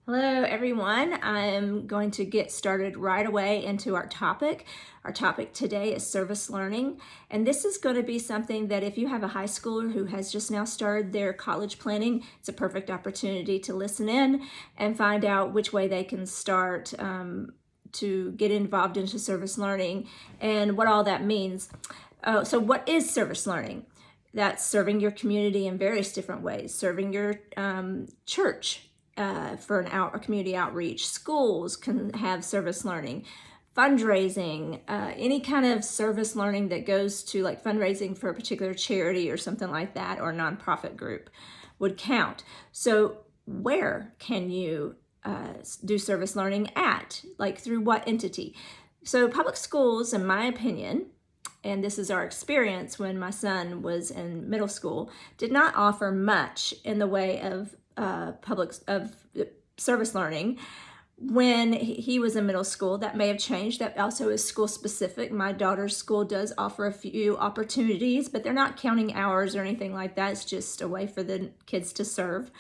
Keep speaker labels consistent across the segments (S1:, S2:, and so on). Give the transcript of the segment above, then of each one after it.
S1: Hello everyone. I'm going to get started right away into our topic. Our topic today is service learning, and this is going to be something that if you have a high schooler who has just now started their college planning, it's a perfect opportunity to listen in and find out which way they can start to get involved into service learning and what all that means. So what is service learning? That's serving your community in various different ways, serving your church, for a community outreach. Schools can have service learning, fundraising, any kind of service learning that goes to like fundraising for a particular charity or something like that, or a nonprofit group would count. So where can you do service learning at? Like through what entity? So public schools, in my opinion, and this is our experience when my son was in middle school, did not offer much in the way of service learning when he was in middle school. That may have changed. That also is school specific. My daughter's school does offer a few opportunities, but they're not counting hours or anything like that. It's just a way for the kids to serve.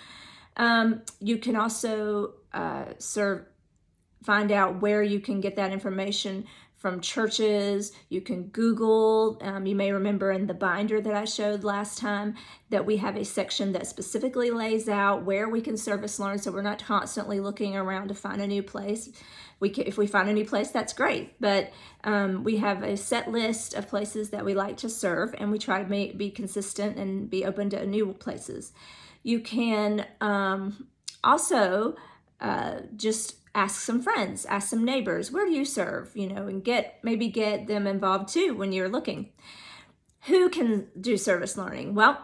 S1: You can also find out where you can get that information from churches. You can Google. You may remember in the binder that I showed last time that we have a section that specifically lays out where we can service learn, so we're not constantly looking around to find a new place. If we find a new place, that's great, but we have a set list of places that we like to serve, and we try to be consistent and be open to new places. You can also just ask some friends, ask some neighbors, where do you serve, and maybe get them involved too when you're looking. Who can do service learning? Well,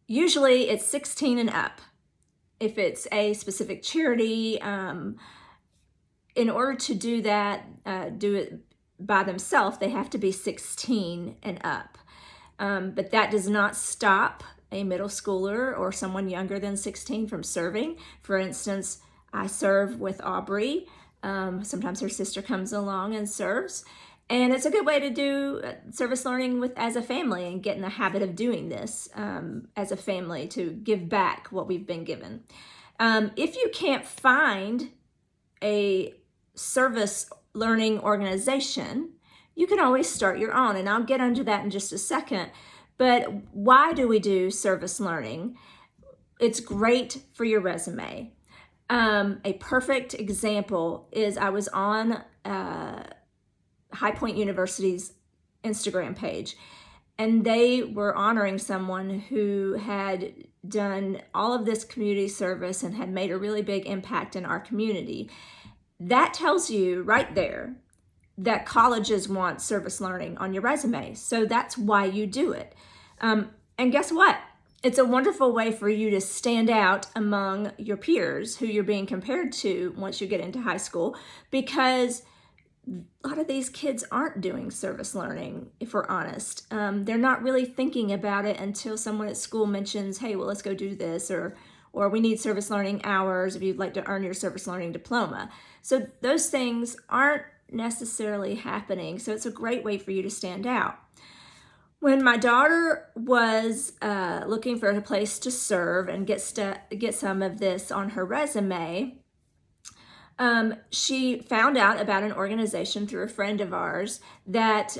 S1: usually it's 16 and up. If it's a specific charity, in order to do that, do it by themselves, they have to be 16 and up. But that does not stop a middle schooler or someone younger than 16 from serving. For instance, I serve with Aubrey. Sometimes her sister comes along and serves. And it's a good way to do service learning as a family and get in the habit of doing this as a family to give back what we've been given. If you can't find a service learning organization, you can always start your own. And I'll get into that in just a second. But why do we do service learning? It's great for your resume. A perfect example is I was on High Point University's Instagram page, and they were honoring someone who had done all of this community service and had made a really big impact in our community. That tells you right there that colleges want service learning on your resume. So that's why you do it. And guess what? It's a wonderful way for you to stand out among your peers who you're being compared to once you get into high school, because a lot of these kids aren't doing service learning, if we're honest. They're not really thinking about it until someone at school mentions, hey, well, let's go do this, or we need service learning hours if you'd like to earn your service learning diploma. So those things aren't necessarily happening. So it's a great way for you to stand out. When my daughter was looking for a place to serve and get some of this on her resume, she found out about an organization through a friend of ours that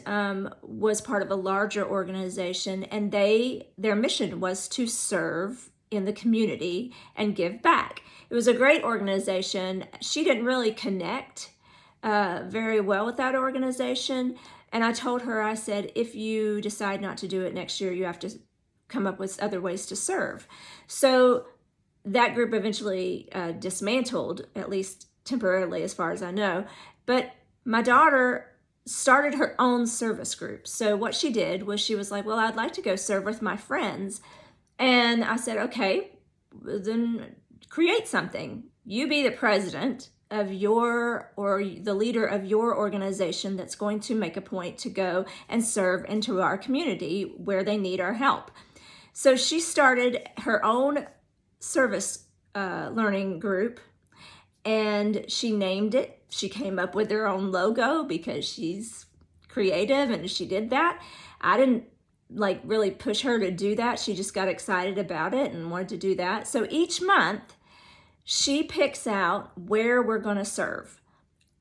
S1: was part of a larger organization, and their mission was to serve in the community and give back. It was a great organization. She didn't really connect very well with that organization. And I told her, I said, if you decide not to do it next year, you have to come up with other ways to serve. So that group eventually dismantled, at least temporarily as far as I know. But my daughter started her own service group. So what she did was she was like, well, I'd like to go serve with my friends. And I said, okay, then create something. You be the president of or the leader of your organization that's going to make a point to go and serve into our community where they need our help. So she started her own service learning group, and she named it. She came up with her own logo because she's creative, and she did that. I didn't really push her to do that. She just got excited about it and wanted to do that. So each month she picks out where we're going to serve.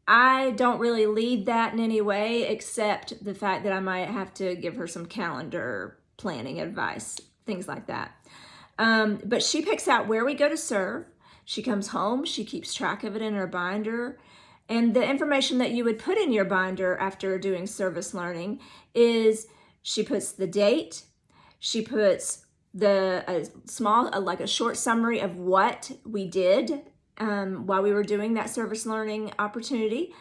S1: I don't really lead that in any way, except the fact that I might have to give her some calendar planning advice, things like that. But she picks out where we go to serve. She comes home, she keeps track of it in her binder. And the information that you would put in your binder after doing service learning is she puts the date, she puts like a short summary of what we did while we were doing that service learning opportunity.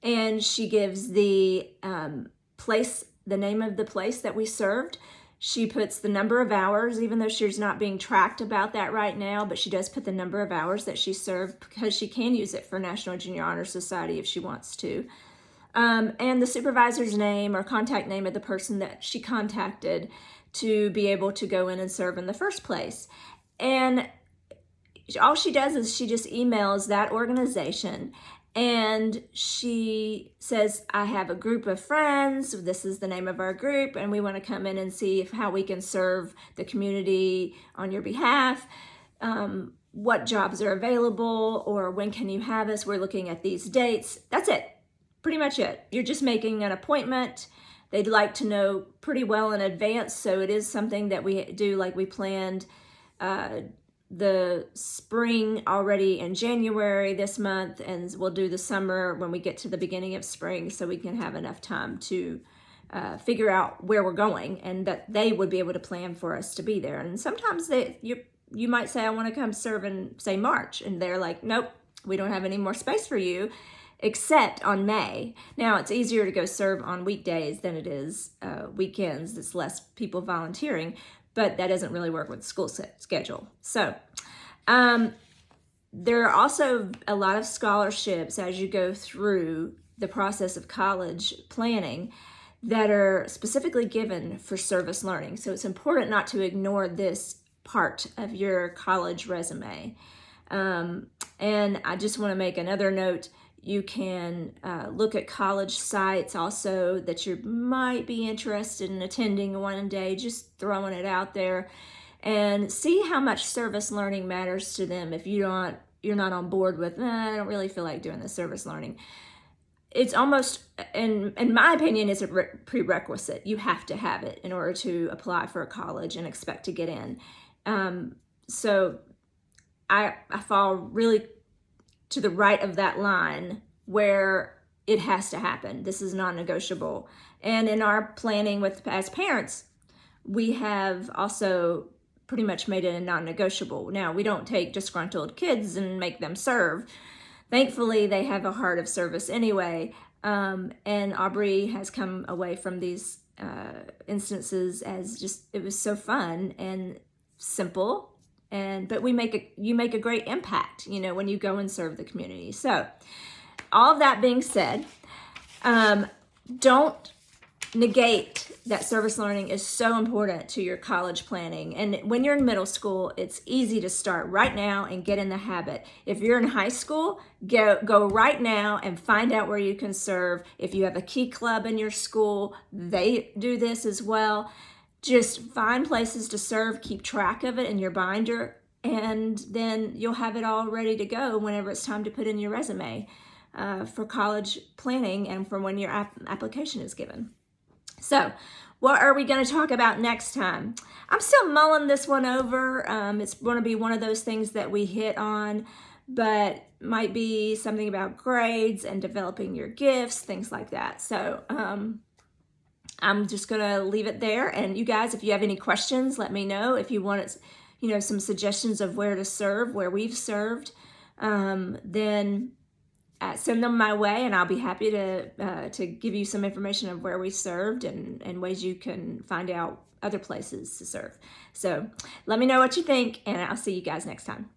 S1: And she gives the the name of the place that we served. She puts the number of hours, even though she's not being tracked about that right now, but she does put the number of hours that she served because she can use it for National Junior Honor Society if she wants to. And the supervisor's name or contact name of the person that she contacted to be able to go in and serve in the first place. And all she does is she just emails that organization and she says, I have a group of friends, this is the name of our group, and we want to come in and see how we can serve the community on your behalf. What jobs are available, or when can you have us? We're looking at these dates. That's it. Pretty much it. You're just making an appointment. They'd like to know pretty well in advance, so it is something that we do, like we planned the spring already in January this month, and we'll do the summer when we get to the beginning of spring, so we can have enough time to figure out where we're going, and that they would be able to plan for us to be there. And sometimes you might say, I want to come serve in, say, March, and they're like, nope, we don't have any more space for you except on May. Now, it's easier to go serve on weekdays than it is weekends. It's less people volunteering, but that doesn't really work with the school schedule. So there are also a lot of scholarships as you go through the process of college planning that are specifically given for service learning. So it's important not to ignore this part of your college resume. And I just want to make another note. You can look at college sites also that you might be interested in attending one day, just throwing it out there, and see how much service learning matters to them. If you're not on board with, I don't really feel like doing the service learning. It's almost, in my opinion, it's a prerequisite. You have to have it in order to apply for a college and expect to get in. So I fall really to the right of that line where it has to happen. This is non-negotiable. And in our planning as parents, we have also pretty much made it a non-negotiable. Now, we don't take disgruntled kids and make them serve. Thankfully, they have a heart of service anyway. And Aubrey has come away from these instances as just, it was so fun and simple. But you make a great impact, when you go and serve the community. So all of that being said, don't negate that service learning is so important to your college planning. And when you're in middle school, it's easy to start right now and get in the habit. If you're in high school, go right now and find out where you can serve. If you have a key club in your school, they do this as well. Just find places to serve, keep track of it in your binder, and then you'll have it all ready to go whenever it's time to put in your resume for college planning and for when your application is given. So what are we going to talk about next time? I'm still mulling this one over. It's going to be one of those things that we hit on, but might be something about grades and developing your gifts, things like that. So I'm just going to leave it there. And you guys, if you have any questions, let me know. If you want, some suggestions of where to serve, where we've served, then send them my way, and I'll be happy to give you some information of where we served and ways you can find out other places to serve. So let me know what you think, and I'll see you guys next time.